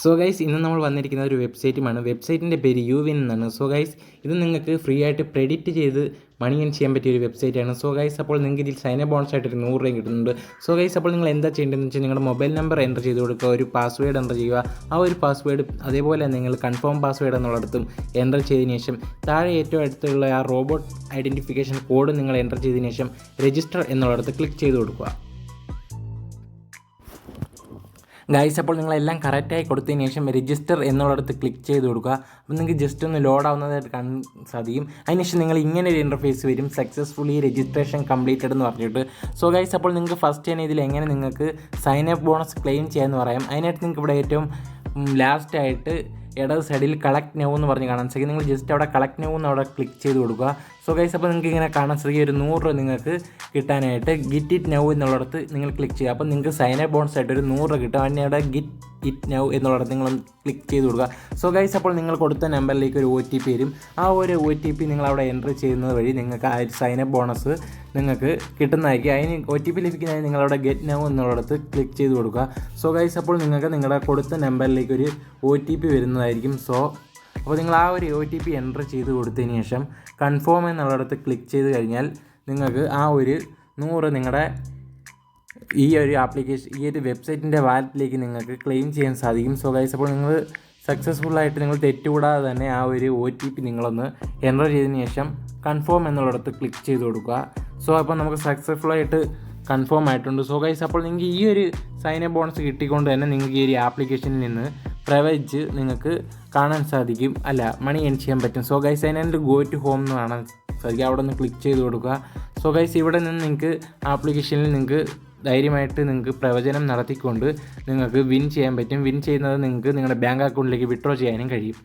So guys, ഇന്ന് നമ്മൾ വന്നിരിക്കുന്ന ഒരു വെബ്സൈറ്റുമാണ്. വെബ്സൈറ്റിൻ്റെ പേര് യുവിൻ എന്നാണ്. സോ ഗൈസ്, ഇത് നിങ്ങൾക്ക് ഫ്രീ ആയിട്ട് പ്രെഡിക്റ്റ് ചെയ്ത് മണി ഏൺ ചെയ്യാൻ പറ്റിയ ഒരു വെബ്സൈറ്റാണ്. സോ ഗൈസ്, അപ്പോൾ നിങ്ങൾക്ക് ഇതിൽ സൈൻ അപ്പ് ബോണസ് ആയിട്ട് ഒരു 100 രൂപ കിട്ടുന്നുണ്ട്. സോ ഗൈസ്, അപ്പോൾ നിങ്ങൾ എന്താ ചെയ്യേണ്ടതെന്ന് വെച്ചാൽ നിങ്ങളുടെ മൊബൈൽ നമ്പർ എൻ്റർ ചെയ്ത് കൊടുക്കുക, ഒരു പാസ്വേഡ് എൻ്റർ ചെയ്യുക. ആ ഒരു പാസ്വേഡ് അതേപോലെ നിങ്ങൾ കൺഫേം പാസ്വേഡ് എന്നുള്ളിടത്തും എൻ്റർ ചെയ്തതിന് ശേഷം താഴെ ഏറ്റവും അടുത്തുള്ള ആ റോബോട്ട് ഐഡൻറ്റിഫിക്കേഷൻ കോഡ് നിങ്ങൾ എൻ്റർ ചെയ്തതിന് ശേഷം രജിസ്റ്റർ എന്നുള്ളിടത്ത് ക്ലിക്ക് ചെയ്ത് കൊടുക്കുക. ഗൈസ്, അപ്പോൾ നിങ്ങളെല്ലാം കറക്റ്റായി കൊടുത്തതിന് ശേഷം രജിസ്റ്റർ എന്നുള്ളിടത്ത് ക്ലിക്ക് ചെയ്ത് കൊടുക്കുക. അപ്പോൾ നിങ്ങൾക്ക് ജസ്റ്റ് ഒന്ന് ലോഡ് ആവുന്നതായിട്ട് കാണാൻ സാധിക്കും. അതിനുശേഷം നിങ്ങൾ ഇങ്ങനെ ഒരു ഇൻ്റർഫേസ് വരും, സക്സസ്ഫുള്ളി രജിസ്ട്രേഷൻ കംപ്ലീറ്റഡ് എന്ന് പറഞ്ഞിട്ട്. സോ ഗൈസ്, അപ്പോൾ നിങ്ങൾക്ക് ഫസ്റ്റ് തന്നെ ഇതിൽ എങ്ങനെ നിങ്ങൾക്ക് സൈൻ അപ്പ് ബോണസ് ക്ലെയിം ചെയ്യാമെന്ന് പറയാം. അതിനായിട്ട് നിങ്ങൾക്ക് ഇവിടെ ഏറ്റവും ലാസ്റ്റായിട്ട് ഇടത് സൈഡിൽ കളക്ട് നൗ എന്ന് പറഞ്ഞ് കാണാൻ സാധിക്കും. നിങ്ങൾ ജസ്റ്റ് അവിടെ കളക്ട് നൗ എന്ന് അവിടെ ക്ലിക്ക് ചെയ്ത് കൊടുക്കുക. സോ ഗൈസ്, അപ്പോൾ നിങ്ങൾക്ക് ഇങ്ങനെ കാണാൻ സാധിക്കും ഒരു 100 രൂപ നിങ്ങൾക്ക് കിട്ടാനായിട്ട് ഗിറ്റ് ഇറ്റ് നൗ എന്നുള്ളിടത്ത് നിങ്ങൾ ക്ലിക്ക് ചെയ്യുക. അപ്പോൾ നിങ്ങൾക്ക് സൈൻ അപ്പ് ബോണസ് ആയിട്ട് ഒരു 100 രൂപ കിട്ടും. അതിന് അവിടെ ഗിറ്റ് ഇറ്റ് നൗ എന്നുള്ളിടത്ത് നിങ്ങളൊന്ന് ക്ലിക്ക് ചെയ്ത് കൊടുക്കുക. സോ ഗൈസ്, അപ്പോൾ നിങ്ങൾ കൊടുത്ത നമ്പറിലേക്ക് ഒരു OTP വരും. ആ ഒരു OTP നിങ്ങൾ അവിടെ എൻ്റർ ചെയ്യുന്നത് വഴി നിങ്ങൾക്ക് ആ ഒരു സൈൻ അപ്പ് ബോണസ് നിങ്ങൾക്ക് കിട്ടുന്നതായിരിക്കും. അതിന് OTP ലഭിക്കുന്നതിന് നിങ്ങളവിടെ ഗെറ്റ് നൗ എന്നുള്ളിടത്ത് ക്ലിക്ക് ചെയ്ത് കൊടുക്കുക. സോ ഗൈസ്, അപ്പോൾ നിങ്ങൾക്ക് നിങ്ങളുടെ കൊടുത്ത നമ്പറിലേക്ക് ഒരു OTP വരുന്നതായിരിക്കും. സോ അപ്പോൾ നിങ്ങൾ ആ ഒരു OTP എൻ്റർ ചെയ്ത് കൊടുത്തതിന് ശേഷം കൺഫേം എന്നുള്ളിടത്ത് ക്ലിക്ക് ചെയ്ത് കഴിഞ്ഞാൽ നിങ്ങൾക്ക് ആ ഒരു 100 നിങ്ങളുടെ ഈ ഒരു ആപ്ലിക്കേഷൻ ഈ ഒരു വെബ്സൈറ്റിൻ്റെ വാലറ്റിലേക്ക് നിങ്ങൾക്ക് ക്ലെയിം ചെയ്യാൻ സാധിക്കും. സോ ഗൈസ്, അപ്പോൾ നിങ്ങൾ സക്സസ്ഫുള്ളായിട്ട് നിങ്ങൾ തെറ്റുകൂടാതെ തന്നെ ആ ഒരു OTP നിങ്ങളൊന്ന് എൻ്റർ ചെയ്തതിന് ശേഷം കൺഫേം എന്നുള്ളിടത്ത് ക്ലിക്ക് ചെയ്ത് കൊടുക്കുക. സോ അപ്പോൾ നമുക്ക് സക്സസ്ഫുള്ളായിട്ട് കൺഫേം ആയിട്ടുണ്ട്. സോ ഗൈസ്, അപ്പോൾ നിങ്ങൾക്ക് ഈ ഒരു സൈൻ അപ്പ് ബോണസ് കിട്ടിക്കൊണ്ട് തന്നെ നിങ്ങൾക്ക് ഈ ഒരു ആപ്ലിക്കേഷനിൽ നിന്ന് പ്രവചിച്ച് നിങ്ങൾക്ക് കാണാൻ സാധിക്കും, അല്ല മണി ഏൺ ചെയ്യാൻ പറ്റും. സോ ഗൈസ്, അതിനായിട്ട് ഗോ ടു ഹോം എന്ന് കാണാൻ സാധിക്കും. അവിടെ നിന്ന് ക്ലിക്ക് ചെയ്ത് കൊടുക്കുക. സോ ഗൈസ്, ഇവിടെ നിന്ന് നിങ്ങൾക്ക് ആപ്ലിക്കേഷനിൽ നിങ്ങൾക്ക് ധൈര്യമായിട്ട് നിങ്ങൾക്ക് പ്രവചനം നടത്തിക്കൊണ്ട് നിങ്ങൾക്ക് വിൻ ചെയ്യാൻ പറ്റും. വിൻ ചെയ്യുന്നത് നിങ്ങൾക്ക് നിങ്ങളുടെ ബാങ്ക് അക്കൗണ്ടിലേക്ക് വിഡ്രോ ചെയ്യാനും കഴിയും.